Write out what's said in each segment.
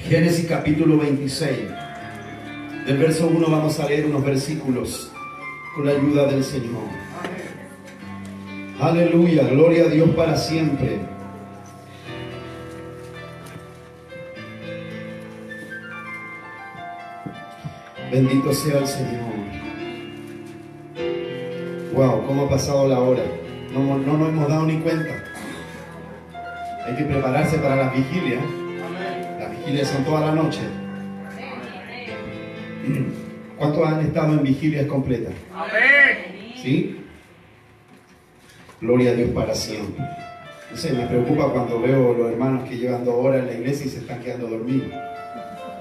Génesis capítulo 26. Del verso 1 vamos a leer unos versículos con la ayuda del Señor. Aleluya, gloria a Dios para siempre. Bendito sea el Señor. Wow, cómo ha pasado la hora. No nos hemos dado ni cuenta. Hay que prepararse para las vigilias. Las vigilias son toda la noche. ¿Cuántos han estado en vigilias completas? ¿Sí? Gloria a Dios para siempre. No sé, me preocupa cuando veo los hermanos que llevan 2 horas en la iglesia y se están quedando dormidos.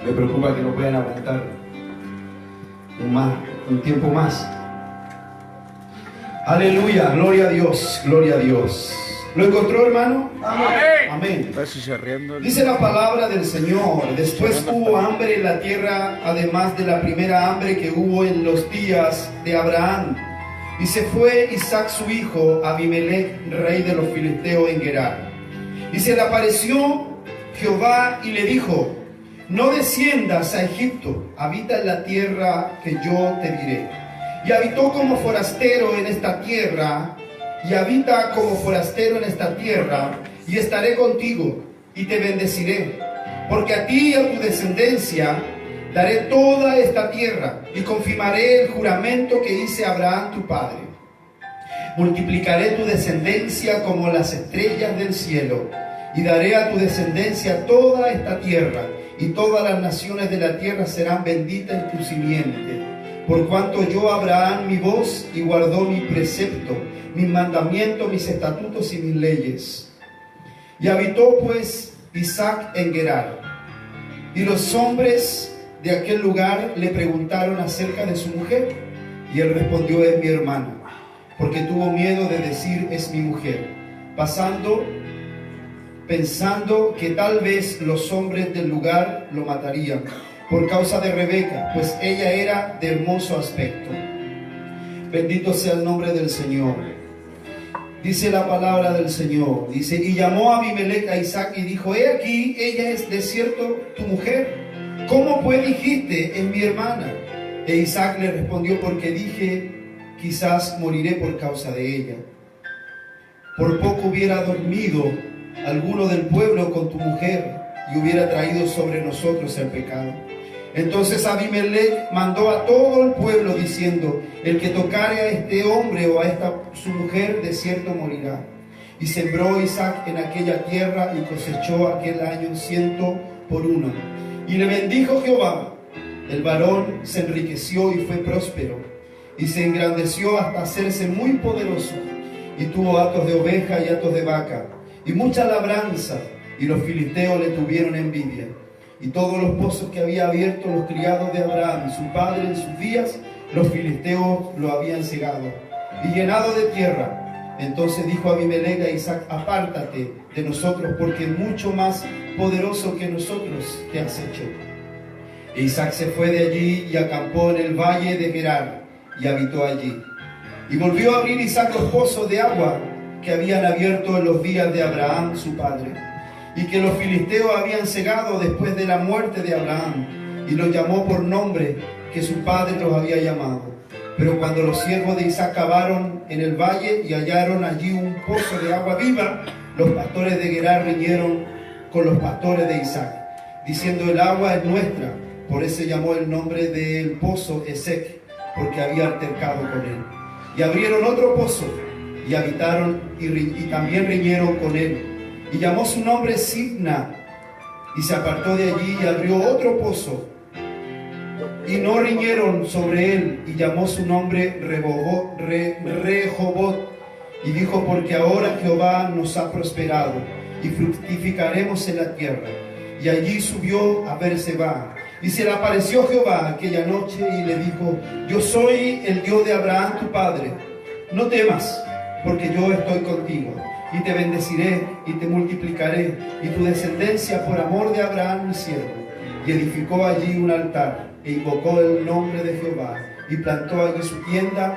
Me preocupa que no puedan aguantar un tiempo más. Aleluya, gloria a Dios, gloria a Dios. ¿Lo encontró, hermano? Amén. Dice la palabra del Señor: después hubo hambre en la tierra, además de la primera hambre que hubo en los días de Abraham. Y se fue Isaac su hijo a Abimelech, rey de los filisteos, en Gerar. Y se le apareció Jehová y le dijo: no desciendas a Egipto, habita en la tierra que yo te diré. Y habitó como forastero en esta tierra, y habita como forastero en esta tierra, y estaré contigo, y te bendeciré, porque a ti y a tu descendencia daré toda esta tierra, y confirmaré el juramento que hice a Abraham tu padre. Multiplicaré tu descendencia como las estrellas del cielo, y daré a tu descendencia toda esta tierra, y todas las naciones de la tierra serán benditas en tu simiente. Por cuanto oyó Abraham mi voz y guardó mi precepto, mis mandamientos, mis estatutos y mis leyes. Y habitó pues Isaac en Gerar. Y los hombres de aquel lugar le preguntaron acerca de su mujer. Y él respondió: es mi hermana, porque tuvo miedo de decir es mi mujer, pensando que tal vez los hombres del lugar lo matarían por causa de Rebeca, pues ella era de hermoso aspecto. Bendito sea el nombre del Señor. Dice la palabra del Señor, dice: y llamó a Abimelech a Isaac y dijo: he aquí, ella es de cierto tu mujer. ¿Cómo pues dijiste, es mi hermana? E Isaac le respondió: porque dije, quizás moriré por causa de ella. Por poco hubiera dormido alguno del pueblo con tu mujer, y hubiera traído sobre nosotros el pecado. Entonces Abimelech mandó a todo el pueblo diciendo: el que tocare a este hombre o a esta su mujer, de cierto morirá. Y sembró Isaac en aquella tierra y cosechó aquel año 100 por 1. Y le bendijo Jehová. El varón se enriqueció y fue próspero, y se engrandeció hasta hacerse muy poderoso, y tuvo hatos de oveja y hatos de vaca, y mucha labranza, y los filisteos le tuvieron envidia. Y todos los pozos que había abierto los criados de Abraham, su padre, en sus días, los filisteos lo habían cegado y llenado de tierra. Entonces dijo Abimelech a Isaac: apártate de nosotros, porque mucho más poderoso que nosotros te has hecho. E Isaac se fue de allí y acampó en el valle de Gerar, y habitó allí. Y volvió a abrir Isaac los pozos de agua que habían abierto en los días de Abraham su padre, y que los filisteos habían cegado después de la muerte de Abraham, y los llamó por nombre que su padre los había llamado. Pero cuando los siervos de Isaac cavaron en el valle y hallaron allí un pozo de agua viva, los pastores de Gerar riñeron con los pastores de Isaac, diciendo: el agua es nuestra. Por eso llamó el nombre del pozo Esek, porque había altercado con él. Y abrieron otro pozo, y habitaron, y también riñeron con él. Y llamó su nombre Sibna, y se apartó de allí y abrió otro pozo, y no riñeron sobre él, y llamó su nombre Rehobot, y dijo: porque ahora Jehová nos ha prosperado, y fructificaremos en la tierra. Y allí subió a Beerseba, y se le apareció Jehová aquella noche, y le dijo: yo soy el Dios de Abraham tu padre, no temas, porque yo estoy contigo, y te bendeciré y te multiplicaré, y tu descendencia por amor de Abraham mi siervo. Y edificó allí un altar, e invocó el nombre de Jehová, y plantó allí su tienda,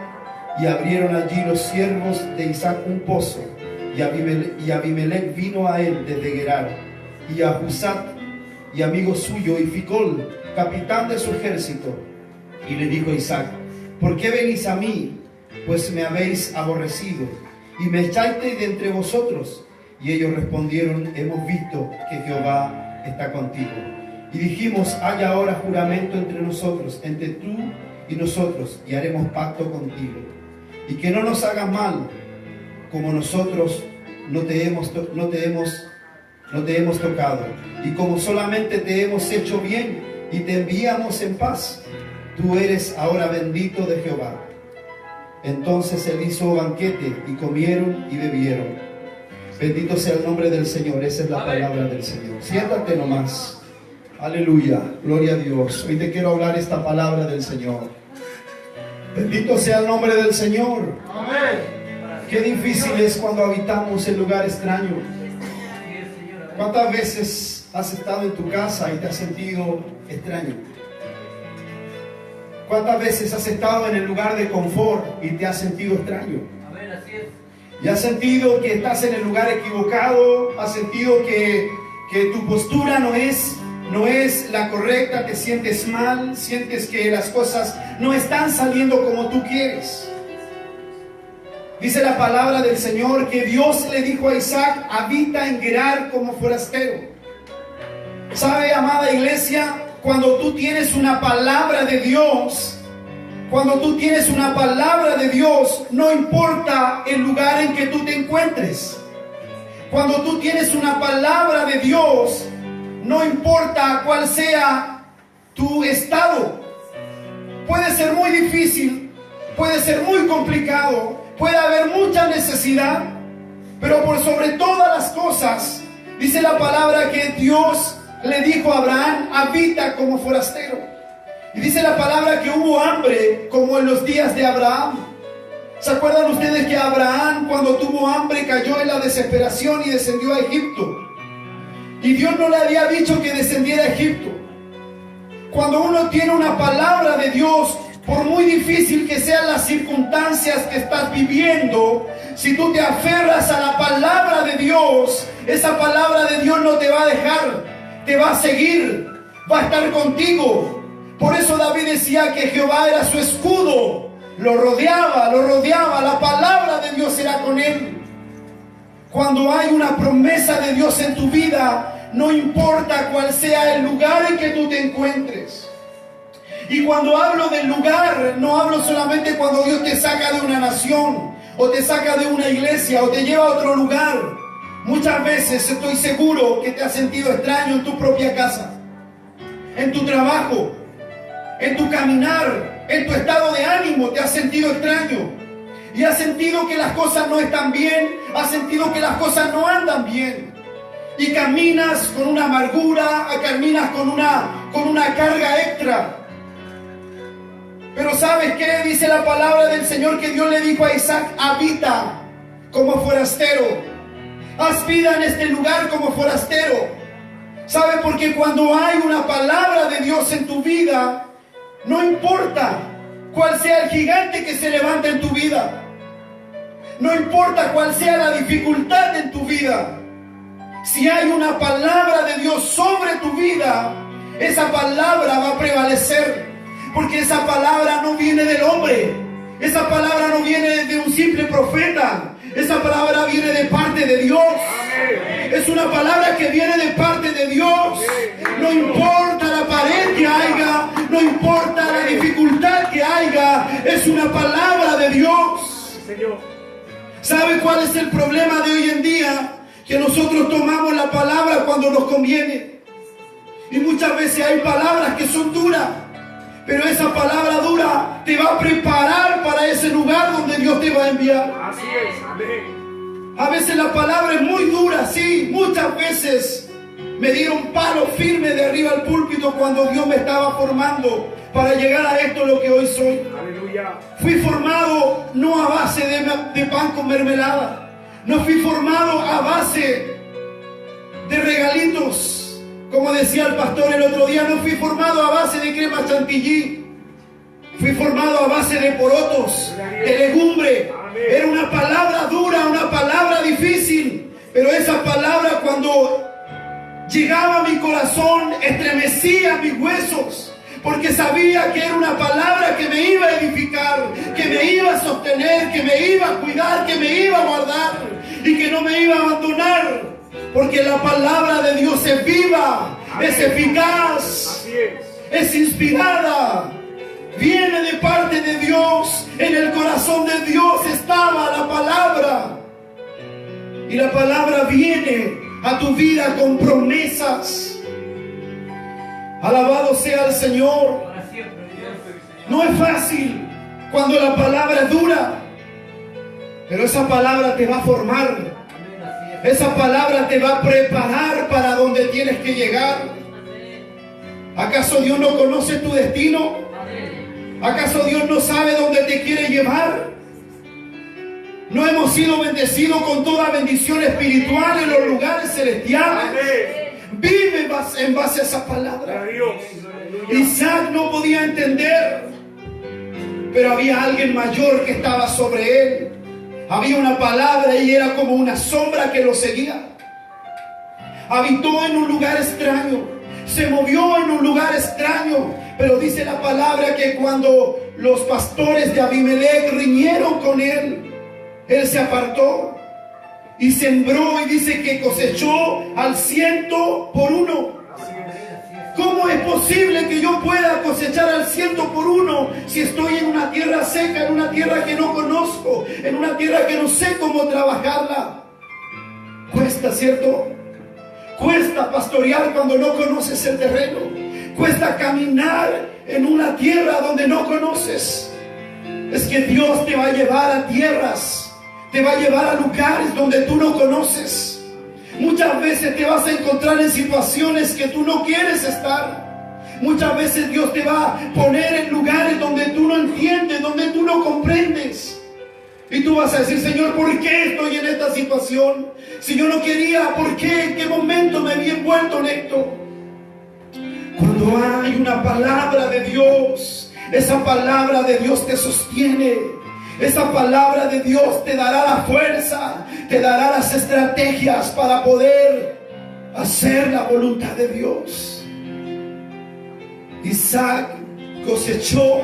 y abrieron allí los siervos de Isaac un pozo, y Abimelech vino a él desde Gerar, y a Husat, y amigo suyo, y Ficol, capitán de su ejército. Y le dijo a Isaac: ¿por qué venís a mí? Pues me habéis aborrecido y me echáis de entre vosotros. Y ellos respondieron: hemos visto que Jehová está contigo. Y dijimos: haya ahora juramento entre nosotros, entre tú y nosotros, y haremos pacto contigo, y que no nos hagas mal, como nosotros no te hemos tocado, y como solamente te hemos hecho bien y te enviamos en paz. Tú eres ahora bendito de Jehová. Entonces él hizo banquete, y comieron y bebieron. Bendito sea el nombre del Señor. Esa es la palabra del Señor. Siéntate nomás. Aleluya, gloria a Dios. Hoy te quiero hablar esta palabra del Señor. Bendito sea el nombre del Señor. Amén. Qué difícil es cuando habitamos en lugar extraño. ¿Cuántas veces has estado en tu casa y te has sentido extraño? ¿Cuántas veces has estado en el lugar de confort y te has sentido extraño? Amén, así es. Y has sentido que estás en el lugar equivocado, has sentido que tu postura no es la correcta, te sientes mal, sientes que las cosas no están saliendo como tú quieres. Dice la palabra del Señor que Dios le dijo a Isaac: habita en Gerar como forastero. ¿Sabe, amada iglesia? Cuando tú tienes una palabra de Dios, no importa el lugar en que tú te encuentres. Cuando tú tienes una palabra de Dios, no importa cuál sea tu estado. Puede ser muy difícil, puede ser muy complicado, puede haber mucha necesidad, pero por sobre todas las cosas, dice la palabra que Dios le dijo a Abraham: habita como forastero. Y dice la palabra que hubo hambre como en los días de Abraham. ¿Se acuerdan ustedes que Abraham, cuando tuvo hambre, cayó en la desesperación y descendió a Egipto? Y Dios no le había dicho que descendiera a Egipto. Cuando uno tiene una palabra de Dios, por muy difícil que sean las circunstancias que estás viviendo, si tú te aferras a la palabra de Dios, esa palabra de Dios no te va a dejar, te va a seguir, va a estar contigo. Por eso David decía que Jehová era su escudo, lo rodeaba, la palabra de Dios era con él. Cuando hay una promesa de Dios en tu vida, no importa cuál sea el lugar en que tú te encuentres. Y cuando hablo del lugar, no hablo solamente cuando Dios te saca de una nación, o te saca de una iglesia, o te lleva a otro lugar. Muchas veces estoy seguro que te has sentido extraño en tu propia casa, en tu trabajo, en tu caminar, en tu estado de ánimo. Te has sentido extraño y has sentido que las cosas no están bien, has sentido que las cosas no andan bien, y caminas con una amargura, caminas con una carga extra. Pero ¿sabes qué? Dice la palabra del Señor que Dios le dijo a Isaac: habita como forastero, haz vida en este lugar como forastero. ¿Sabe? Porque cuando hay una palabra de Dios en tu vida, no importa cuál sea el gigante que se levanta en tu vida, no importa cuál sea la dificultad en tu vida, si hay una palabra de Dios sobre tu vida, esa palabra va a prevalecer. Porque esa palabra no viene del hombre, esa palabra no viene de un simple profeta, esa palabra viene de parte de Dios. Es una palabra que viene de parte de Dios. No importa la pared que haya, no importa la dificultad que haya, es una palabra de Dios. ¿Sabe cuál es el problema de hoy en día? Que nosotros tomamos la palabra cuando nos conviene. Y muchas veces hay palabras que son duras, pero esa palabra dura te va a preparar para ese lugar donde Dios te va a enviar. Así es, amén. A veces la palabra es muy dura, sí. Muchas veces me dieron palo firme de arriba al púlpito cuando Dios me estaba formando para llegar a esto, lo que hoy soy. Aleluya. Fui formado no a base de pan con mermelada. No fui formado a base de regalitos. Como decía el pastor el otro día, no fui formado a base de crema chantilly. Fui formado a base de porotos, de legumbre. Era una palabra dura, una palabra difícil. Pero esa palabra, cuando llegaba a mi corazón, estremecía mis huesos, porque sabía que era una palabra que me iba a edificar, que me iba a sostener, que me iba a cuidar, que me iba a guardar y que no me iba a abandonar, porque la palabra de Dios es viva, es eficaz, es inspirada, viene de parte de Dios. En el corazón de Dios estaba la palabra, y la palabra viene a tu vida con promesas. Alabado sea el Señor. No es fácil cuando la palabra es dura, pero esa palabra te va a formar. Esa palabra te va a preparar para donde tienes que llegar. ¿Acaso Dios no conoce tu destino? ¿Acaso Dios no sabe dónde te quiere llevar? ¿No hemos sido bendecidos con toda bendición espiritual en los lugares celestiales? Vive en base a esa palabra. Isaac no podía entender, pero había alguien mayor que estaba sobre él. Había una palabra y era como una sombra que lo seguía. Habitó en un lugar extraño, se movió en un lugar extraño, pero dice la palabra que cuando los pastores de Abimelech riñeron con él, él se apartó y sembró, y dice que cosechó al 100 por 1. ¿Cómo es posible que yo pueda cosechar al 100 por 1 si estoy en una tierra seca, en una tierra que no conozco, en una tierra que no sé cómo trabajarla? Cuesta, ¿cierto? Cuesta pastorear cuando no conoces el terreno. Cuesta caminar en una tierra donde no conoces. Es que Dios te va a llevar a tierras, te va a llevar a lugares donde tú no conoces. Muchas veces te vas a encontrar en situaciones que tú no quieres estar. Muchas veces Dios te va a poner en lugares donde tú no entiendes, donde tú no comprendes. Y tú vas a decir: Señor, ¿por qué estoy en esta situación? Si yo no quería, ¿por qué? ¿En qué momento me vi envuelto en esto? Cuando hay una palabra de Dios, esa palabra de Dios te sostiene. Esa palabra de Dios te dará la fuerza, te dará las estrategias para poder hacer la voluntad de Dios. Isaac cosechó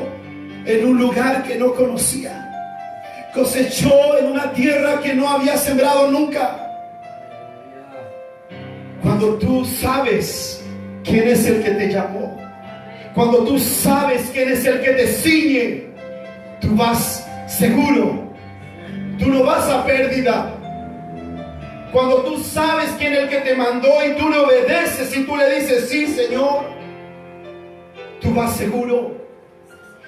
en un lugar que no conocía. Cosechó en una tierra que no había sembrado nunca. Cuando tú sabes quién es el que te llamó, cuando tú sabes quién es el que te ciñe, tú vas seguro, tú no vas a pérdida. Cuando tú sabes quién es el que te mandó y tú le obedeces y tú le dices: sí, Señor, tú vas seguro.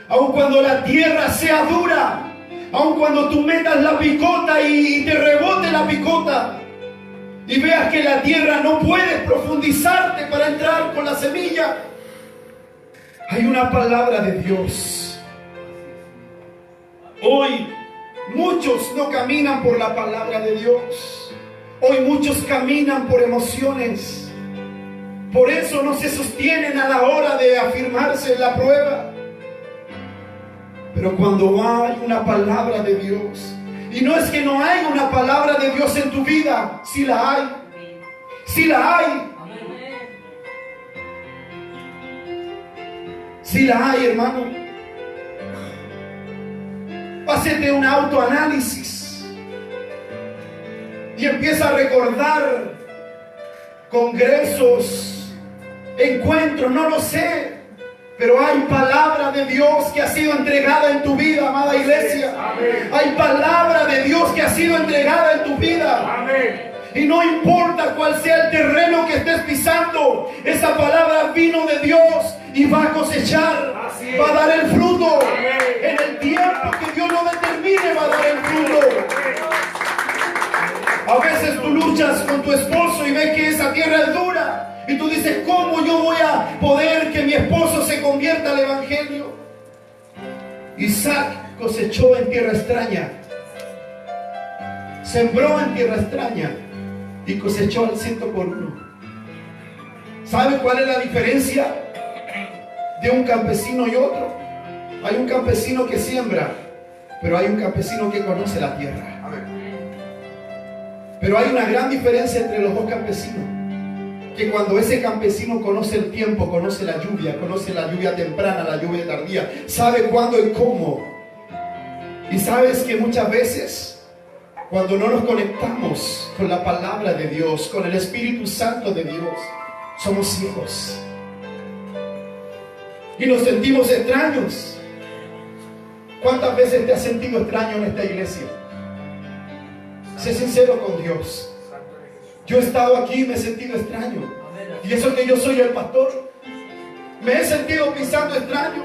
Aun cuando la tierra sea dura, aun cuando tú metas la picota y te rebote la picota y veas que la tierra no puedes profundizarte para entrar con la semilla, hay una palabra de Dios. Hoy muchos no caminan por la palabra de Dios. Hoy muchos caminan por emociones. Por eso no se sostienen a la hora de afirmarse en la prueba. Pero cuando hay una palabra de Dios, y no es que no hay una palabra de Dios en tu vida, sí la hay. Sí la hay. Sí la hay, hermano. Hacete un autoanálisis y empieza a recordar congresos, encuentros, no lo sé, pero hay palabra de Dios que ha sido entregada en tu vida, amada iglesia. Amén. Hay palabra de Dios que ha sido entregada en tu vida. Amén. Y no importa cuál sea el terreno que estés pisando, esa palabra vino de Dios y va a cosechar, va a dar el fruto. Amén. En el tiempo que Dios lo determine, va a dar el fruto. A veces tú luchas con tu esposo y ves que esa tierra es dura y tú dices: ¿cómo yo voy a poder que mi esposo se convierta al evangelio? Isaac cosechó en tierra extraña, sembró en tierra extraña y cosechó al 100 por 1. ¿Sabe cuál es la diferencia de un campesino y otro? Hay un campesino que siembra, pero hay un campesino que conoce la tierra. Pero hay una gran diferencia entre los dos campesinos. que cuando ese campesino conoce el tiempo, conoce la lluvia temprana, la lluvia tardía, sabe cuándo y cómo. Y sabes que muchas veces, cuando no nos conectamos con la palabra de Dios, con el Espíritu Santo de Dios, somos ciegos. Y nos sentimos extraños. ¿Cuántas veces te has sentido extraño en esta iglesia? Sé sincero con Dios. Yo he estado aquí y me he sentido extraño. Y eso que yo soy el pastor, me he sentido pisando extraño.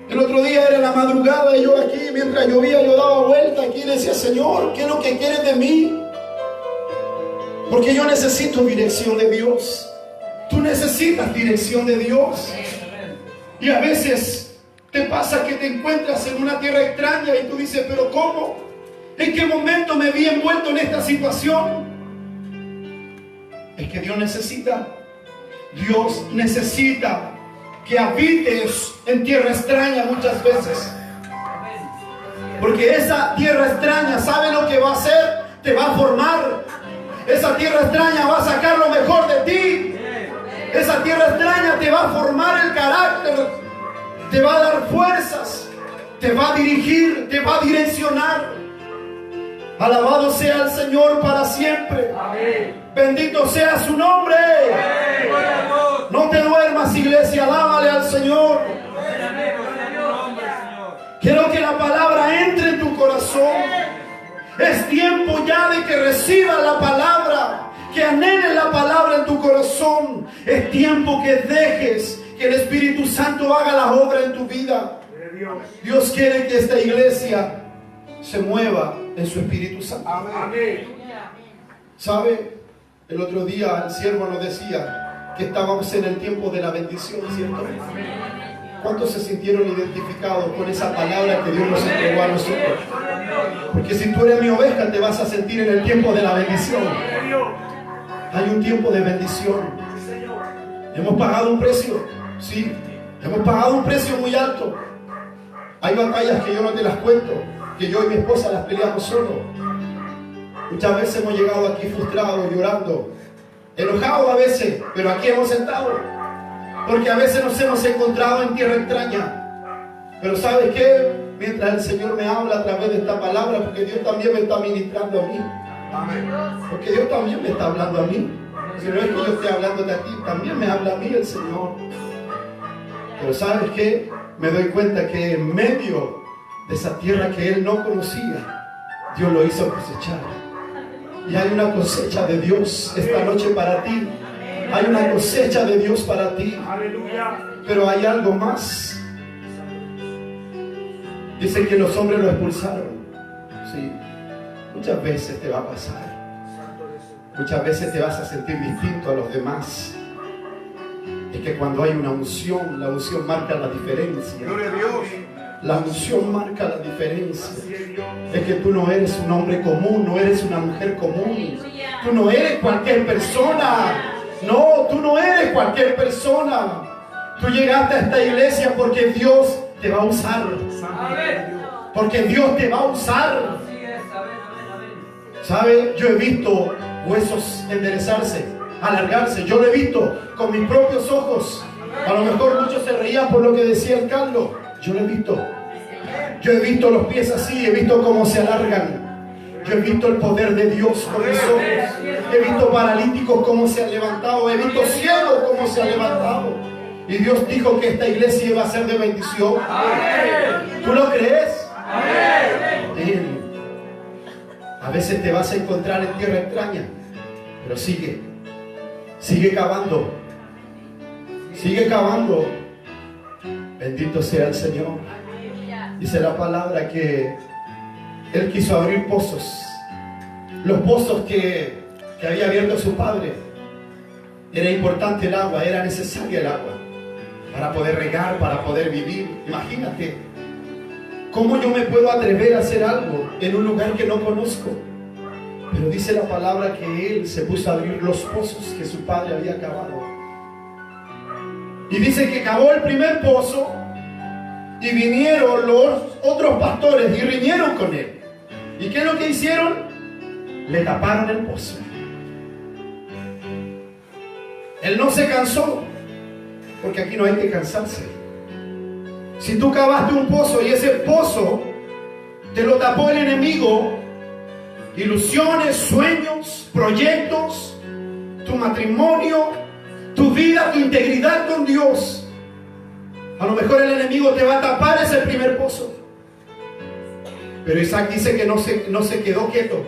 El otro día era la madrugada y yo aquí, mientras llovía, yo daba vuelta aquí y decía: Señor, ¿qué es lo que quieres de mí? Porque yo necesito dirección de Dios. Tú necesitas dirección de Dios. Y a veces te pasa que te encuentras en una tierra extraña y tú dices: ¿pero cómo? ¿En qué momento me vi envuelto en esta situación? Es que Dios necesita que habites en tierra extraña muchas veces. Porque esa tierra extraña, ¿sabe lo que va a hacer? Te va a formar. Esa tierra extraña va a sacar lo mejor de ti. Esa tierra extraña te va a formar el carácter, te va a dar fuerzas, te va a dirigir, te va a direccionar. Alabado sea el Señor para siempre. Amén. Bendito sea su nombre. Amén. No te duermas, iglesia, alábale al Señor. Quiero que la palabra entre en tu corazón. Es tiempo ya de que recibas la palabra, que anheles la palabra en tu corazón. Es tiempo que dejes que el Espíritu Santo haga la obra en tu vida. Dios quiere que esta iglesia se mueva en su Espíritu Santo. Amén. ¿Sabe? El otro día el siervo nos decía que estábamos en el tiempo de la bendición, ¿cierto? ¿Cuántos se sintieron identificados con esa palabra que Dios nos entregó a nosotros? Porque si tú eres mi oveja, te vas a sentir en el tiempo de la bendición. Hay un tiempo de bendición. Hemos pagado un precio, sí. Hemos pagado un precio muy alto. Hay batallas que yo no te las cuento, que yo y mi esposa las peleamos solos. Muchas veces hemos llegado aquí frustrados, llorando, enojados a veces, pero aquí hemos sentado. Porque a veces nos hemos encontrado en tierra extraña. Pero ¿sabes qué? Mientras el Señor me habla a través de esta palabra, porque Dios también me está ministrando a mí. Porque Dios también me está hablando a mí. Si no es que yo esté hablándote a ti, también me habla a mí el Señor. Pero ¿sabes qué? Me doy cuenta que en medio de esa tierra que Él no conocía, Dios lo hizo cosechar. Y hay una cosecha de Dios esta noche para ti. Hay una cosecha de Dios para ti. Pero hay algo más. Dice que los hombres lo expulsaron. Sí. Muchas veces te va a pasar. Muchas veces te vas a sentir distinto a los demás. Es que cuando hay una unción, la unción marca la diferencia. Gloria a Dios. La unción marca la diferencia. Es que tú no eres un hombre común, no eres una mujer común. Tú no eres cualquier persona. No, tú no eres cualquier persona. Tú llegaste a esta iglesia porque Dios te va a usar. Porque Dios te va a usar. ¿Sabe? Yo he visto huesos enderezarse, alargarse. Yo lo he visto con mis propios ojos. A lo mejor muchos se reían por lo que decía el Carlos. Yo lo he visto. Yo he visto los pies así, he visto cómo se alargan. Yo he visto el poder de Dios con mis ojos. He visto paralíticos cómo se han levantado. He visto ciegos cómo se han levantado. Y Dios dijo que esta iglesia iba a ser de bendición. ¿Tú lo crees? Amén. A veces te vas a encontrar en tierra extraña, pero sigue cavando. Sigue cavando. Bendito sea el Señor. Dice la palabra que Él quiso abrir pozos. Los pozos que había abierto su padre. Era importante el agua, era necesaria el agua para poder regar, para poder vivir. Imagínate, ¿cómo yo me puedo atrever a hacer algo en un lugar que no conozco? Pero dice la palabra que Él se puso a abrir los pozos que su padre había cavado. Y dice que cavó el primer pozo y vinieron los otros pastores y riñeron con Él. ¿Y qué es lo que hicieron? Le taparon el pozo. Él no se cansó, porque aquí no hay que cansarse. Si tú cavaste un pozo y ese pozo te lo tapó el enemigo, ilusiones, sueños, proyectos, tu matrimonio, tu vida, tu integridad con Dios, a lo mejor el enemigo te va a tapar ese primer pozo. Pero Isaac dice que no se quedó quieto.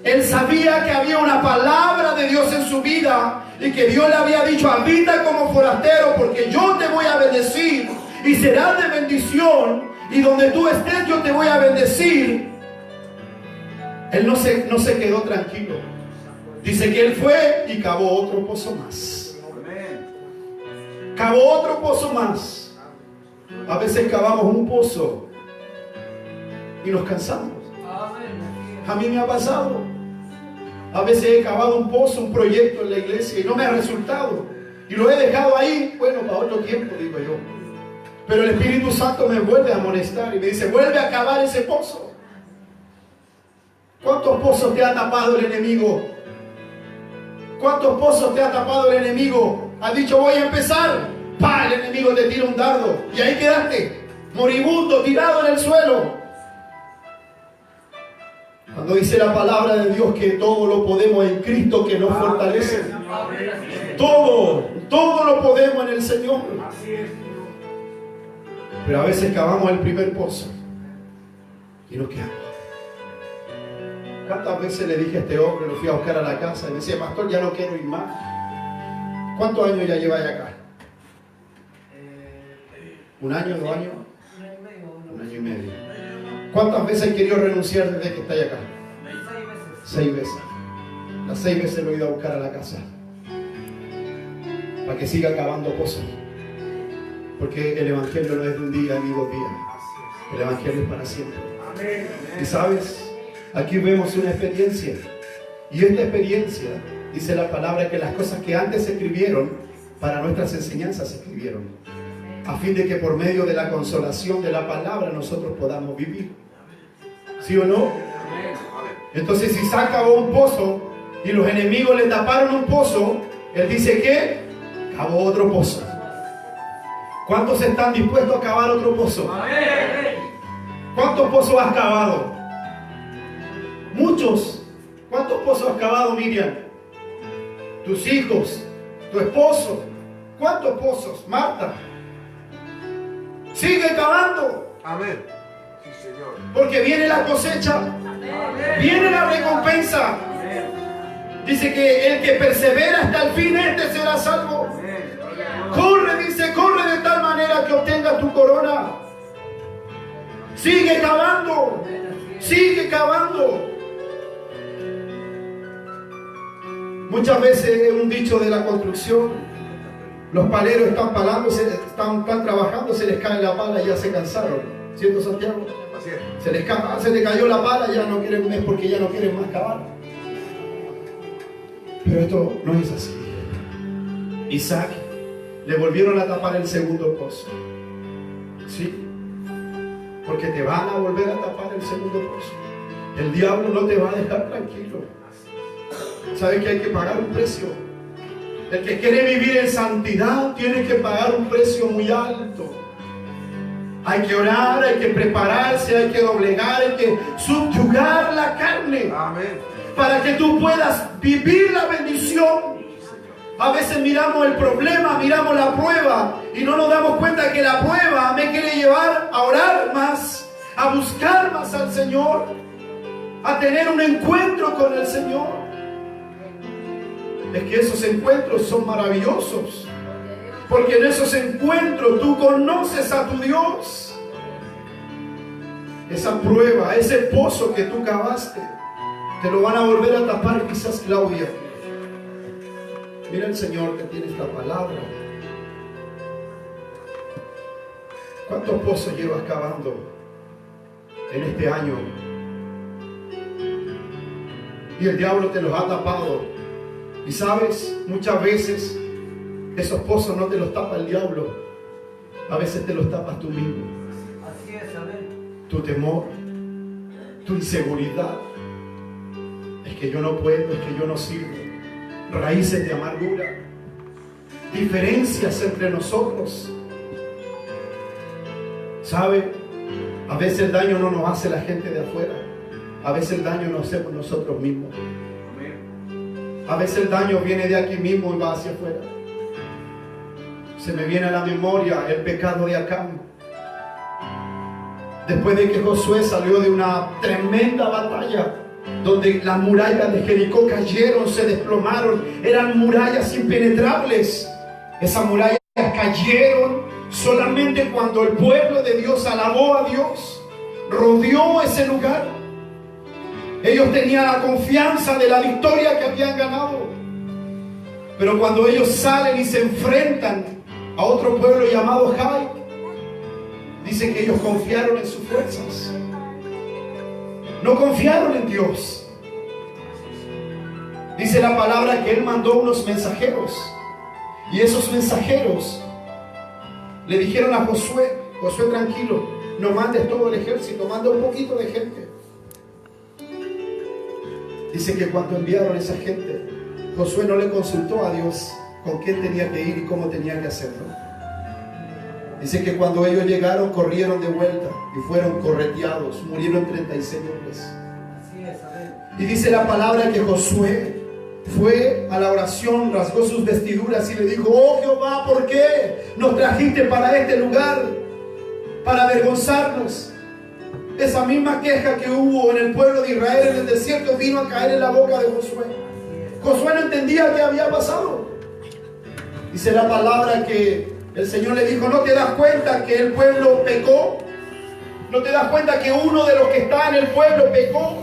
Él sabía que había una palabra de Dios en su vida y que Dios le había dicho: habita como forastero, porque yo te voy a bendecir y serás de bendición, y donde tú estés yo te voy a bendecir. Él no se quedó tranquilo. Dice que él fue y cavó otro pozo más. Cavó otro pozo más. A veces cavamos un pozo y nos cansamos. A mí me ha pasado. A veces he cavado un pozo, un proyecto en la iglesia y no me ha resultado. Y lo he dejado ahí, bueno, para otro tiempo, digo yo. Pero el Espíritu Santo me vuelve a amonestar y me dice: vuelve a cavar ese pozo. ¿Cuántos pozos te ha tapado el enemigo? ¿Cuántos pozos te ha tapado el enemigo? Has dicho: voy a empezar. ¡Pah! El enemigo te tira un dardo y ahí quedaste, moribundo, tirado en el suelo. Cuando dice la palabra de Dios que todo lo podemos en Cristo que nos fortalece. Todo lo podemos en el Señor. Pero a veces cavamos el primer pozo y nos quedamos. ¿Cuántas veces le dije a este hombre, lo fui a buscar a la casa y me decía: pastor, ya no quiero ir más? ¿Cuántos años ya lleváis acá? ¿Un año, 2 años? Un año y medio. ¿Cuántas veces he querido renunciar desde que estáis acá? 6 veces. Las 6 veces lo he ido a buscar a la casa para que siga cavando pozos. Porque el Evangelio no es de un día ni 2 días. El Evangelio es para siempre. Y sabes, aquí vemos una experiencia. Y esta experiencia, dice la palabra, que las cosas que antes se escribieron, para nuestras enseñanzas se escribieron, a fin de que por medio de la consolación de la palabra nosotros podamos vivir. ¿Sí o no? Entonces Isaac cavó un pozo y los enemigos le taparon un pozo. Él dice que cavó otro pozo. ¿Cuántos están dispuestos a cavar otro pozo? ¿Cuántos pozos has cavado? Muchos. ¿Cuántos pozos has cavado, Miriam? Tus hijos, tu esposo. ¿Cuántos pozos, Marta? Sigue cavando. Amén. Sí, Señor. Porque viene la cosecha. Amén. Viene la recompensa. Amén. Dice que el que persevera hasta el fin, este será salvo. Amén. Corre, dice, corre de tal manera que obtengas tu corona. Sigue cavando. Sigue cavando. Muchas veces un dicho de la construcción: los paleros están palando, están trabajando, se les cae la pala y ya se cansaron. ¿Cierto, Santiago? Así es. Se les cayó la pala, ya no quieren más, porque ya no quieren más cavar. Pero esto no es así. Isaac le volvieron a tapar el segundo pozo. ¿Sí? Porque te van a volver a tapar el segundo pozo. El diablo no te va a dejar tranquilo. ¿Sabes que hay que pagar un precio? El que quiere vivir en santidad tiene que pagar un precio muy alto. Hay que orar, hay que prepararse, hay que doblegar, hay que subyugar la carne. Amén. Para que tú puedas vivir la bendición. A veces miramos el problema, miramos la prueba y no nos damos cuenta que la prueba me quiere llevar a orar más, a buscar más al Señor, a tener un encuentro con el Señor. Es que esos encuentros son maravillosos, porque en esos encuentros tú conoces a tu Dios. Esa prueba, ese pozo que tú cavaste, te lo van a volver a tapar quizás, Claudia. Mira el Señor que tiene esta palabra. ¿Cuántos pozos llevas cavando en este año? Y el diablo te los ha tapado. Y sabes, muchas veces esos pozos no te los tapa el diablo, a veces te los tapas tú mismo. Así es, amén. Tu temor, tu inseguridad, es que yo no puedo, es que yo no sirvo. raíces de amargura, diferencias entre nosotros. ¿Sabe? A veces el daño no nos hace la gente de afuera, a veces el daño nos hacemos nosotros mismos. A veces el daño viene de aquí mismo y va hacia afuera. Se me viene a la memoria el pecado de Acán. Después de que Josué salió de una tremenda batalla, donde las murallas de Jericó cayeron, se desplomaron, eran murallas impenetrables. Esas murallas cayeron solamente cuando el pueblo de Dios alabó a Dios, rodeó ese lugar. Ellos tenían la confianza de la victoria que habían ganado. Pero cuando ellos salen y se enfrentan a otro pueblo llamado Jai, dice que ellos confiaron en sus fuerzas. No confiaron en Dios. Dice la palabra que Él mandó unos mensajeros. Y esos mensajeros le dijeron a Josué: Josué, tranquilo, no mandes todo el ejército, manda un poquito de gente. Dice que cuando enviaron a esa gente, Josué no le consultó a Dios con quién tenía que ir y cómo tenía que hacerlo. Dice que cuando ellos llegaron, corrieron de vuelta y fueron correteados, murieron 36 hombres. Y dice la palabra que Josué fue a la oración, rasgó sus vestiduras y le dijo: oh Jehová, ¿por qué nos trajiste para este lugar? Para avergonzarnos. Esa misma queja que hubo en el pueblo de Israel en el desierto vino a caer en la boca de Josué. Josué no entendía qué había pasado. Dice la palabra que el Señor le dijo: ¿no te das cuenta que el pueblo pecó? ¿No te das cuenta que uno de los que está en el pueblo pecó?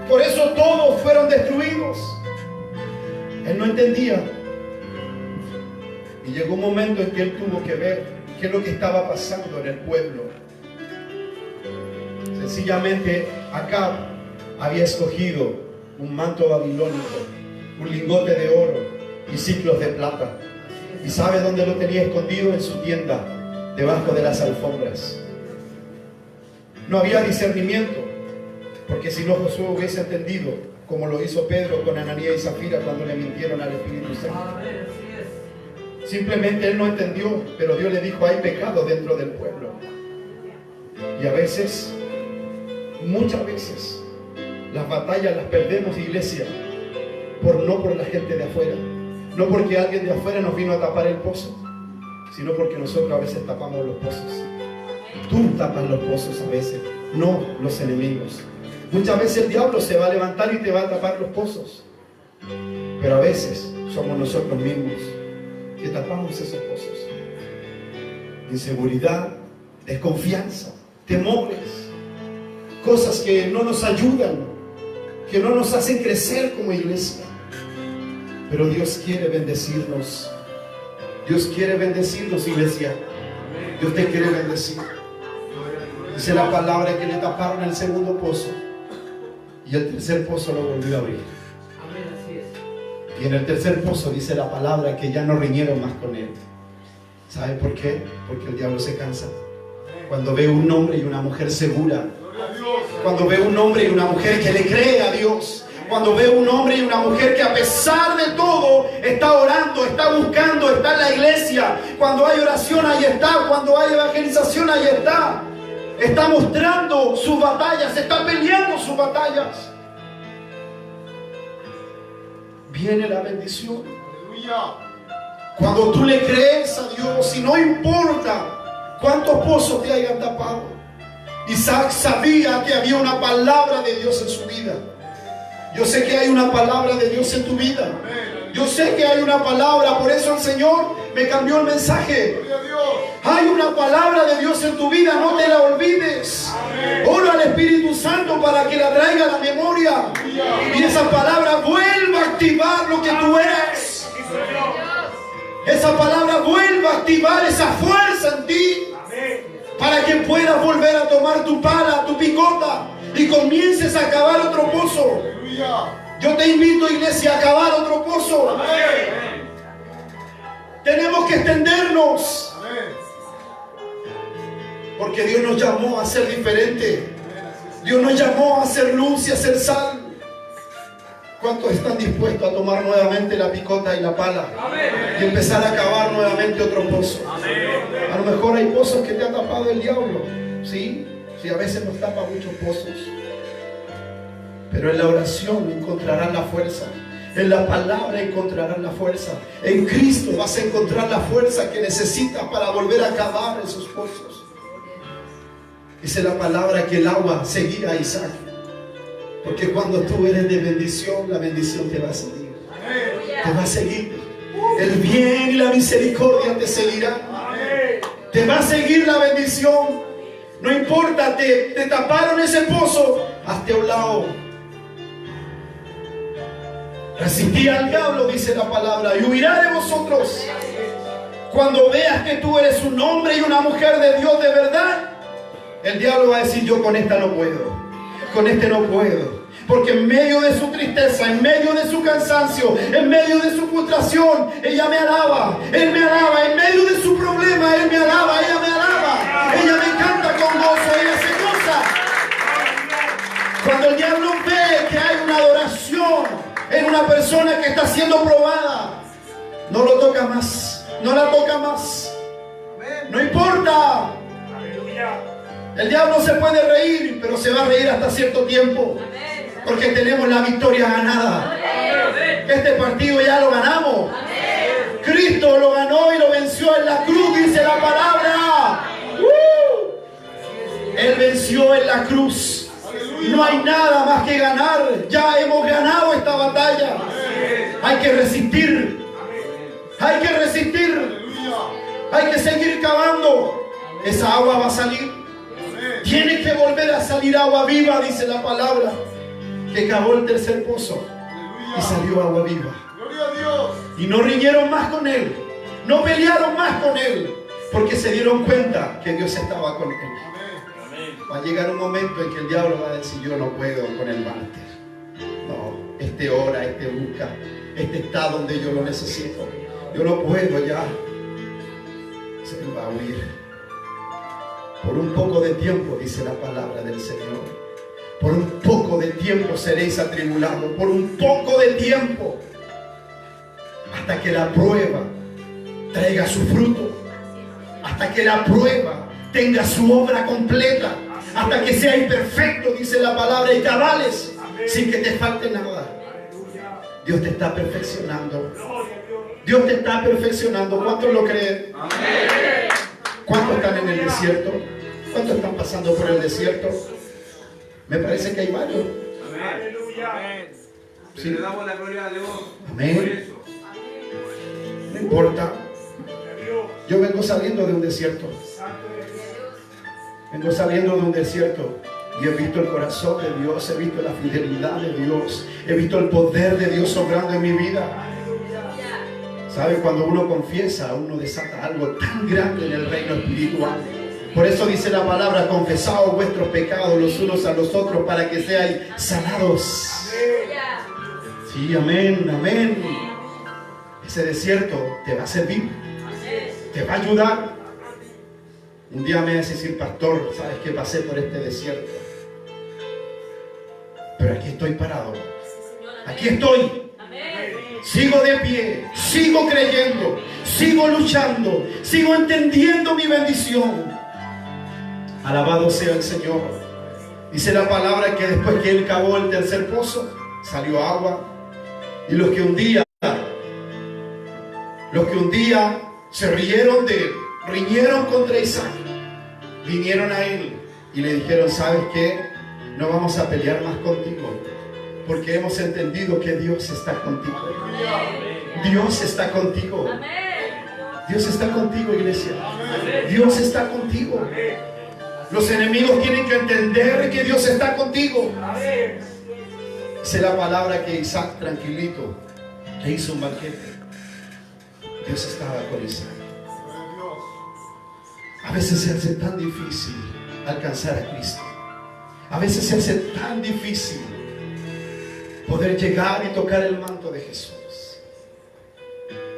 Por eso todos fueron destruidos. Él no entendía. Y llegó un momento en que él tuvo que ver qué es lo que estaba pasando en el pueblo. Sencillamente Acab había escogido un manto babilónico, un lingote de oro y ciclos de plata. ¿Y sabe dónde lo tenía escondido? En su tienda, debajo de las alfombras. No había discernimiento, porque si no, Josué hubiese entendido, como lo hizo Pedro con Ananías y Zafira cuando le mintieron al Espíritu Santo. Simplemente él no entendió, pero Dios le dijo: hay pecado dentro del pueblo. Y a veces, muchas veces, las batallas las perdemos, iglesia, no por la gente de afuera, no porque alguien de afuera nos vino a tapar el pozo, sino porque nosotros a veces tapamos los pozos. Tú tapas los pozos a veces, no los enemigos. Muchas veces el diablo se va a levantar y te va a tapar los pozos, pero a veces somos nosotros mismos que tapamos esos pozos. Inseguridad, desconfianza, temores, cosas que no nos ayudan, que no nos hacen crecer como iglesia. Pero Dios quiere bendecirnos. Dios quiere bendecirnos, iglesia. Dios te quiere bendecir. Dice la palabra que le taparon el segundo pozo y el tercer pozo lo volvió a abrir. Y en el tercer pozo dice la palabra que ya no riñeron más con él. ¿Sabe por qué? Porque el diablo se cansa. Cuando ve un hombre y una mujer segura, cuando ve un hombre y una mujer que le cree a Dios, cuando ve un hombre y una mujer que a pesar de todo está orando, está buscando, está en la iglesia, cuando hay oración ahí está, cuando hay evangelización ahí está mostrando sus batallas, está peleando sus batallas, viene la bendición. Cuando tú le crees a Dios y no importa cuántos pozos te hayan tapado. Isaac sabía que había una palabra de Dios en su vida. Yo sé que hay una palabra de Dios en tu vida. Yo sé que hay una palabra, por eso el Señor me cambió el mensaje. Hay una palabra de Dios en tu vida, no te la olvides. Ora al Espíritu Santo para que la traiga a la memoria y esa palabra vuelva a activar lo que tú eres. Esa palabra vuelva a activar esa fuerza en ti para que puedas volver a tomar tu pala, tu picota y comiences a cavar otro pozo. Yo te invito, iglesia, a cavar otro pozo. Tenemos que extendernos, porque Dios nos llamó a ser diferente. Dios nos llamó a ser luz y a ser sal. ¿Cuántos están dispuestos a tomar nuevamente la picota y la pala? Y empezar a cavar nuevamente otro pozo. A lo mejor hay pozos que te ha tapado el diablo. Sí, sí, a veces nos tapa muchos pozos. Pero en la oración encontrarás la fuerza. En la palabra encontrarás la fuerza. En Cristo vas a encontrar la fuerza que necesitas para volver a cavar esos pozos. Dice la palabra que el agua seguirá a Isaac. Porque cuando tú eres de bendición, la bendición te va a seguir. Te va a seguir. El bien y la misericordia te seguirán. Te va a seguir la bendición. No importa, te taparon ese pozo, hazte a un lado. Resistí al diablo, dice la palabra, y huirá de vosotros. Cuando veas que tú eres un hombre y una mujer de Dios de verdad, el diablo va a decir: yo con esta no puedo, con este no puedo. Porque en medio de su tristeza, en medio de su cansancio, en medio de su frustración, ella me alaba, él me alaba. En medio de su problema, él me alaba, ella me alaba. Ella me canta con gozo, ella se goza. Cuando el diablo ve que hay una adoración en una persona que está siendo probada, no lo toca más, no la toca más. No importa. El diablo se puede reír, pero se va a reír hasta cierto tiempo. Porque tenemos la victoria ganada. Este partido ya lo ganamos. Cristo lo ganó y lo venció en la cruz, dice la palabra. Él venció en la cruz. No hay nada más que ganar. Ya hemos ganado esta batalla. Hay que resistir. Hay que resistir. Hay que seguir cavando. Esa agua va a salir. Tiene que volver a salir agua viva, dice la palabra. Que cavó el tercer pozo y salió agua viva. Y no riñeron más con él, no pelearon más con él, porque se dieron cuenta que Dios estaba con él. Va a llegar un momento en que el diablo va a decir: yo no puedo con el mártir. No, este ora, este busca, este está donde yo lo necesito. Yo no puedo ya. Se va a huir. Por un poco de tiempo, dice la palabra del Señor. Por un poco de tiempo seréis atribulados. Por un poco de tiempo. Hasta que la prueba traiga su fruto. Hasta que la prueba tenga su obra completa. Hasta que seáis perfectos, dice la palabra, y cabales, sin que te falte nada. Dios te está perfeccionando. Dios te está perfeccionando. ¿Cuántos lo creen? ¿Cuántos están en el desierto? ¿Cuántos están pasando por el desierto? Me parece que hay varios. Aleluya. Sí. Le damos la gloria a Dios. Amén. Por eso. No importa. Yo vengo saliendo de un desierto. Vengo saliendo de un desierto. Y he visto el corazón de Dios. He visto la fidelidad de Dios. He visto el poder de Dios obrando en mi vida. ¿Sabe? Cuando uno confiesa, uno desata algo tan grande en el reino espiritual. Por eso dice la palabra: confesaos vuestros pecados los unos a los otros para que seáis sanados. Sí, amén, amén. Ese desierto te va a servir. Te va a ayudar. Un día me vas a decir: pastor, ¿sabes qué? Pasé por este desierto. Pero aquí estoy parado. Aquí estoy. Sigo de pie, sigo creyendo, sigo luchando, sigo entendiendo mi bendición. Alabado sea el Señor. Dice la palabra que después que él cavó el tercer pozo, salió agua. Y los que un día se rieron de él, riñeron contra Isaac, vinieron a él y le dijeron: ¿sabes qué? No vamos a pelear más contigo, porque hemos entendido que Dios está contigo. Dios está contigo. Dios está contigo, iglesia. Dios está contigo. Los enemigos tienen que entender que Dios está contigo. Dice la palabra que Isaac, tranquilito, le hizo un banquete. Dios estaba con Isaac. A veces se hace tan difícil alcanzar a Cristo. A veces se hace tan difícil poder llegar y tocar el manto de Jesús.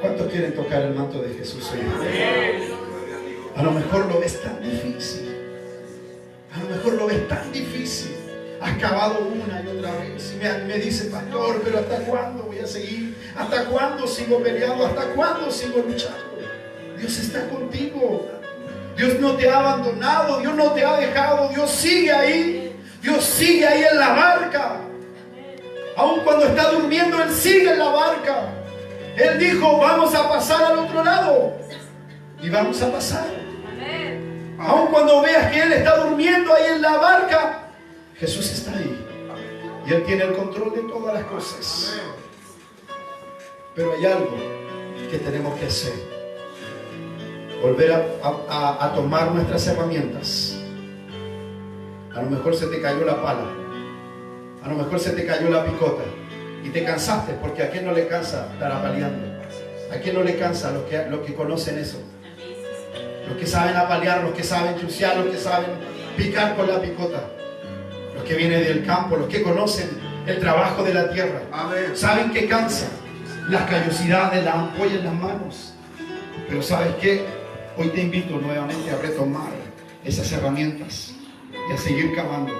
¿Cuántos quieren tocar el manto de Jesús hoy? A lo mejor lo ves tan difícil. A lo mejor lo ves tan difícil. Has cavado una y otra vez. Y me dice, pastor, pero ¿hasta cuándo voy a seguir? ¿Hasta cuándo sigo peleando? ¿Hasta cuándo sigo luchando? Dios está contigo. Dios no te ha abandonado. Dios no te ha dejado. Dios sigue ahí. Dios sigue ahí en la barca. Aun cuando está durmiendo, Él sigue en la barca. Él dijo, vamos a pasar al otro lado. Y vamos a pasar. Aun cuando veas que Él está durmiendo ahí en la barca, Jesús está ahí. Y Él tiene el control de todas las cosas. Pero hay algo que tenemos que hacer. Volver a tomar nuestras herramientas. A lo mejor se te cayó la pala. A lo mejor se te cayó la picota. Y te cansaste, porque ¿a quién no le cansa estar apaleando? ¿A quién no le cansa los que conocen eso? Los que saben apalear, los que saben chucear, los que saben picar con la picota. Los que vienen del campo, los que conocen el trabajo de la tierra. Amén. Saben que cansa las callosidades, las ampollas en las manos. Pero ¿sabes qué? Hoy te invito nuevamente a retomar esas herramientas y a seguir cavando.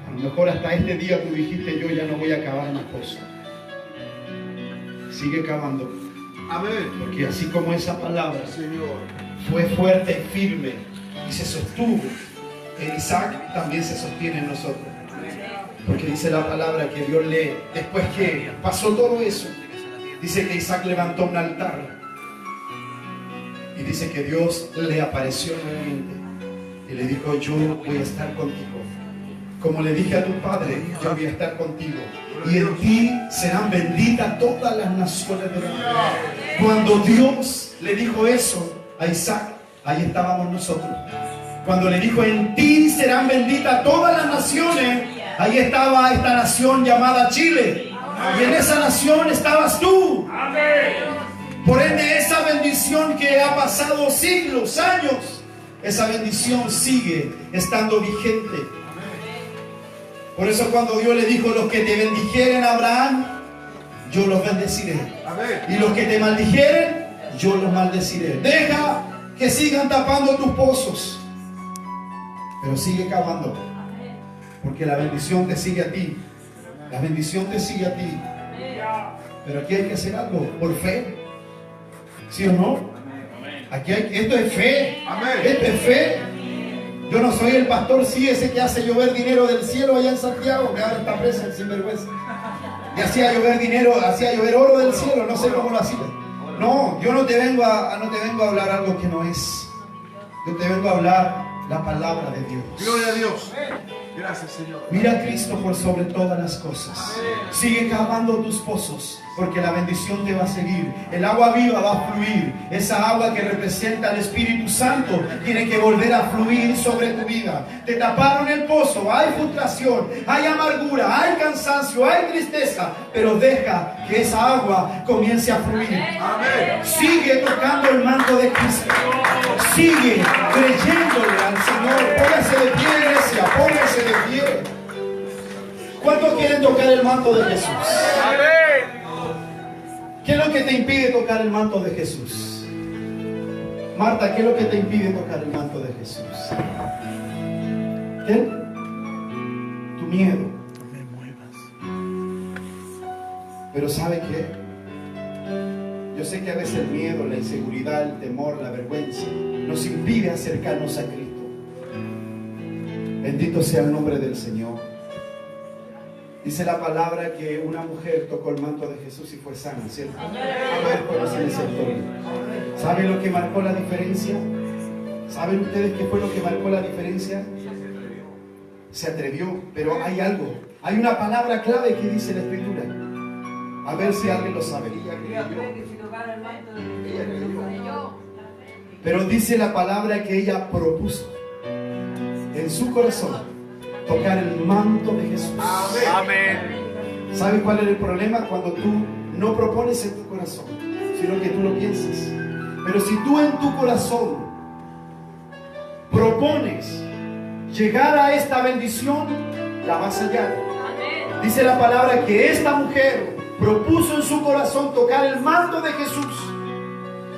A lo mejor hasta este día tú dijiste, yo ya no voy a cavar en el pozo. Sigue cavando. Amén. Porque así como esa palabra, Señor, fue fuerte y firme y se sostuvo en Isaac, también se sostiene en nosotros. Porque dice la palabra que Dios después que pasó todo eso, dice que Isaac levantó un altar. Y dice que Dios le apareció nuevamente y le dijo, yo voy a estar contigo. Como le dije a tu padre, yo voy a estar contigo. Y en ti serán benditas todas las naciones de la tierra. Cuando Dios le dijo eso a Isaac, ahí estábamos nosotros. Cuando le dijo, en ti serán benditas todas las naciones, ahí estaba esta nación llamada Chile. Y en esa nación estabas tú. Por ende, esa bendición que ha pasado siglos, años, esa bendición sigue estando vigente. Por eso cuando Dios le dijo, los que te bendijeren a Abraham, yo los bendeciré. Y los que te maldijeren, yo los maldeciré. Deja que sigan tapando tus pozos, pero sigue cavando, porque la bendición te sigue a ti. La bendición te sigue a ti. Pero aquí hay que hacer algo por fe. ¿Sí o no? Aquí esto es fe. Esto es fe. Yo no soy el pastor, sí, ese que hace llover dinero del cielo allá en Santiago, que ahora está preso el sinvergüenza. Y hacía llover dinero, hacía llover oro del cielo, no sé cómo lo hacía. No, yo no te vengo a hablar algo que no es. Yo te vengo a hablar la palabra de Dios. Gloria a Dios. Gracias, Señor. Mira a Cristo por sobre todas las cosas. Sigue cavando tus pozos, porque la bendición te va a seguir. El agua viva va a fluir. Esa agua que representa al Espíritu Santo tiene que volver a fluir sobre tu vida. Te taparon el pozo, hay frustración, hay amargura, hay cansancio, hay tristeza, pero deja que esa agua comience a fluir. Amén. Sigue tocando el manto de Cristo. Sigue creyéndole al Señor. Póngase de pie, iglesia, póngase de pie. ¿Cuántos quieren tocar el manto de Jesús? ¿Qué es lo que te impide tocar el manto de Jesús? Marta, ¿qué es lo que te impide tocar el manto de Jesús? ¿Qué? Tu miedo. No me muevas. Pero ¿sabe qué? Yo sé que a veces el miedo, la inseguridad, el temor, la vergüenza nos impide acercarnos a Cristo. Bendito sea el nombre del Señor. Dice la palabra que una mujer tocó el manto de Jesús y fue sana, ¿cierto? ¿Saben lo que marcó la diferencia? ¿Saben ustedes qué fue lo que marcó la diferencia? Se atrevió, pero hay algo. Hay una palabra clave que dice la Escritura. A ver si alguien lo sabe. Ella creyó. Pero dice la palabra que ella propuso en su corazón tocar el manto de Jesús. Amén. ¿Sabes cuál es el problema? Cuando tú no propones en tu corazón, sino que tú lo piensas. Pero si tú en tu corazón propones llegar a esta bendición, la vas a hallar. Dice la palabra que esta mujer propuso en su corazón tocar el manto de Jesús.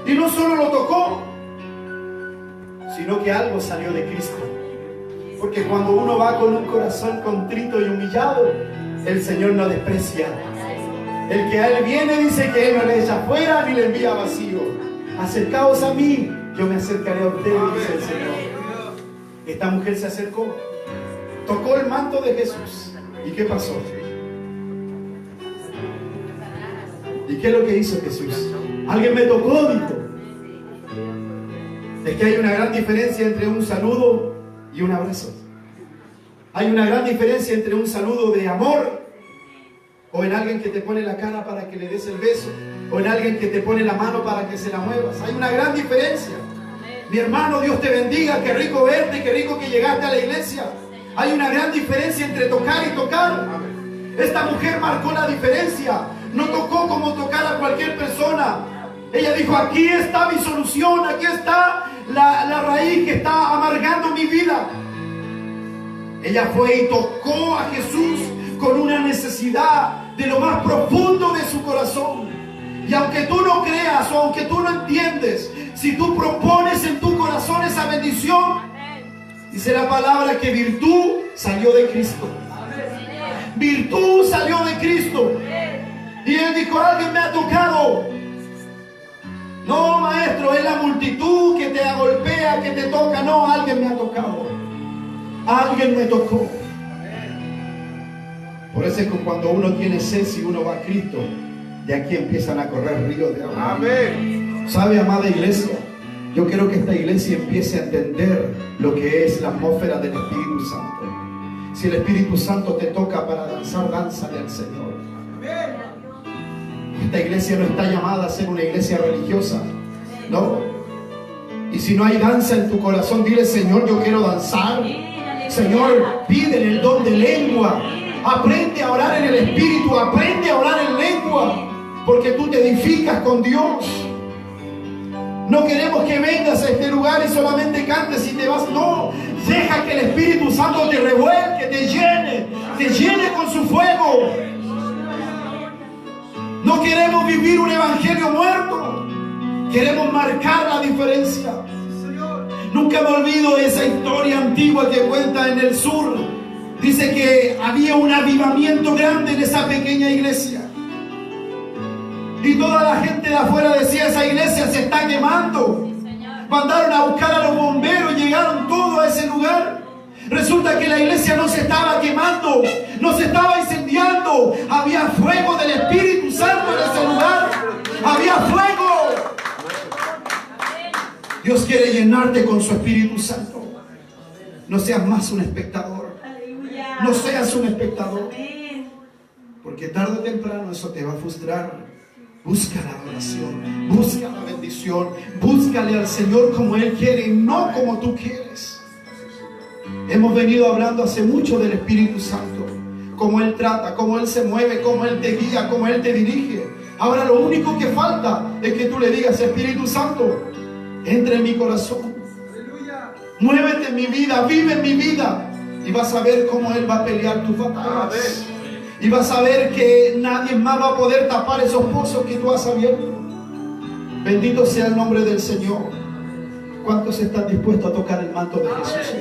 Y no solo lo tocó, sino que algo salió de Cristo. Porque cuando uno va con un corazón contrito y humillado, el Señor no desprecia. El que a Él viene dice que Él no le echa fuera ni le envía vacío. Acercaos a mí, yo me acercaré a ustedes, dice el Señor. Esta mujer se acercó, tocó el manto de Jesús. ¿Y qué pasó? ¿Y qué es lo que hizo Jesús? Alguien me tocó, dijo. Es que hay una gran diferencia entre un saludo y un abrazo. Hay una gran diferencia entre un saludo de amor, o en alguien que te pone la cara para que le des el beso, o en alguien que te pone la mano para que se la muevas. Hay una gran diferencia. Mi hermano, Dios te bendiga, qué rico verte, qué rico que llegaste a la iglesia. Hay una gran diferencia entre tocar y tocar. Esta mujer marcó la diferencia. No tocó como tocar a cualquier persona. Ella dijo, aquí está mi solución, aquí está la raíz que está amargando mi vida. Ella fue y tocó a Jesús con una necesidad de lo más profundo de su corazón. Y aunque tú no creas o aunque tú no entiendes, si tú propones en tu corazón esa bendición, dice la palabra que virtud salió de Cristo. Virtud salió de Cristo. Y él dijo, alguien me ha tocado. No, maestro, es la multitud que te golpea, que te toca. No, alguien me ha tocado. Alguien me tocó. Por eso es que cuando uno tiene sed, si uno va a Cristo, de aquí empiezan a correr ríos de agua. Amén. ¿Sabe, amada iglesia? Yo quiero que esta iglesia empiece a entender lo que es la atmósfera del Espíritu Santo. Si el Espíritu Santo te toca para danzar, dánzale al Señor. Esta iglesia no está llamada a ser una iglesia religiosa, no. Y si no hay danza en tu corazón, dile, Señor, yo quiero danzar. Señor, pídele el don de lengua. Aprende a orar en el Espíritu, aprende a orar en lengua, porque tú te edificas con Dios. No queremos que vengas a este lugar y solamente cantes y te vas. No, deja que el Espíritu Santo te revuelque, te llene con su fuego. No queremos vivir un evangelio muerto, queremos marcar la diferencia. Nunca me olvido de esa historia antigua que cuenta en el sur. Dice que había un avivamiento grande en esa pequeña iglesia. Y toda la gente de afuera decía, esa iglesia se está quemando. Mandaron a buscar a los bomberos, llegaron todos a ese lugar. Resulta que la iglesia no se estaba quemando, no se estaba incendiando. Había fuego del Espíritu Santo en ese lugar. Había fuego. Dios quiere llenarte con su Espíritu Santo. No seas más un espectador. No seas un espectador. Porque tarde o temprano eso te va a frustrar. Busca la adoración, busca la bendición, búscale al Señor como Él quiere y no como tú quieres. Hemos venido hablando hace mucho del Espíritu Santo, cómo Él trata, cómo Él se mueve, cómo Él te guía, cómo Él te dirige. Ahora lo único que falta es que tú le digas, Espíritu Santo, entra en mi corazón, muévete en mi vida, vive en mi vida, y vas a ver cómo Él va a pelear tus batallas. Y vas a ver que nadie más va a poder tapar esos pozos que tú has abierto. Bendito sea el nombre del Señor. ¿Cuántos están dispuestos a tocar el manto de Jesús?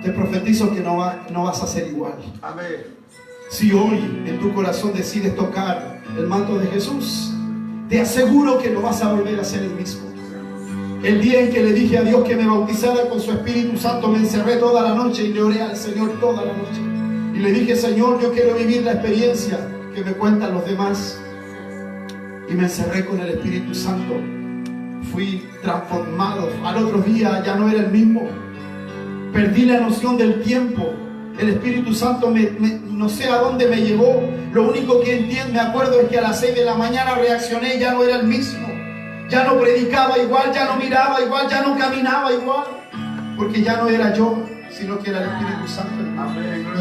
Te profetizo que no vas a ser igual. Si hoy en tu corazón decides tocar el manto de Jesús, te aseguro que no vas a volver a ser el mismo. El día en que le dije a Dios que me bautizara con su Espíritu Santo, me encerré toda la noche y le oré al Señor toda la noche. Y le dije, Señor, yo quiero vivir la experiencia que me cuentan los demás. Y me encerré con el Espíritu Santo. Fui transformado. Al otro día ya no era el mismo. Perdí la noción del tiempo. El Espíritu Santo no sé a dónde me llevó. Lo único que me acuerdo es que a las 6 de la mañana reaccioné y ya no era el mismo. Ya no predicaba igual, ya no miraba igual, ya no caminaba igual. Porque ya no era yo, sino que era el Espíritu Santo.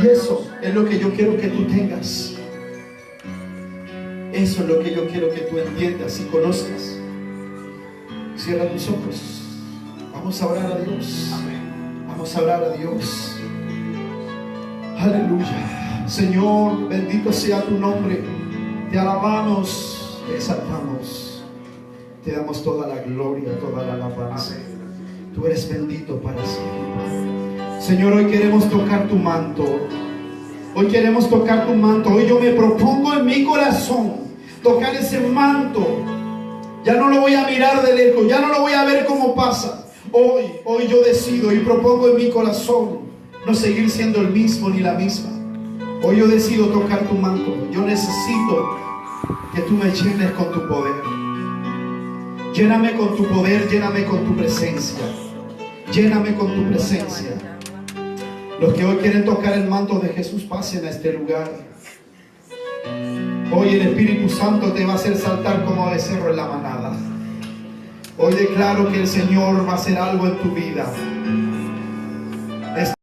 Y eso es lo que yo quiero que tú tengas. Eso es lo que yo quiero que tú entiendas y conozcas. Cierra tus ojos. Vamos a orar a Dios. Vamos a orar a Dios. Aleluya. Señor, bendito sea tu nombre. Te alabamos, te exaltamos. Te damos toda la gloria, toda la alabanza. Tú eres bendito para siempre. Señor, hoy queremos tocar tu manto. Hoy queremos tocar tu manto. Hoy yo me propongo en mi corazón tocar ese manto. Ya no lo voy a mirar de lejos, ya no lo voy a ver cómo pasa. Hoy yo decido y propongo en mi corazón no seguir siendo el mismo ni la misma. Hoy yo decido tocar tu manto. Yo necesito que tú me llenes con tu poder. Lléname con tu poder, lléname con tu presencia. Lléname con tu presencia. Los que hoy quieren tocar el manto de Jesús, pasen a este lugar. Hoy el Espíritu Santo te va a hacer saltar como becerro en la manada. Hoy declaro que el Señor va a hacer algo en tu vida.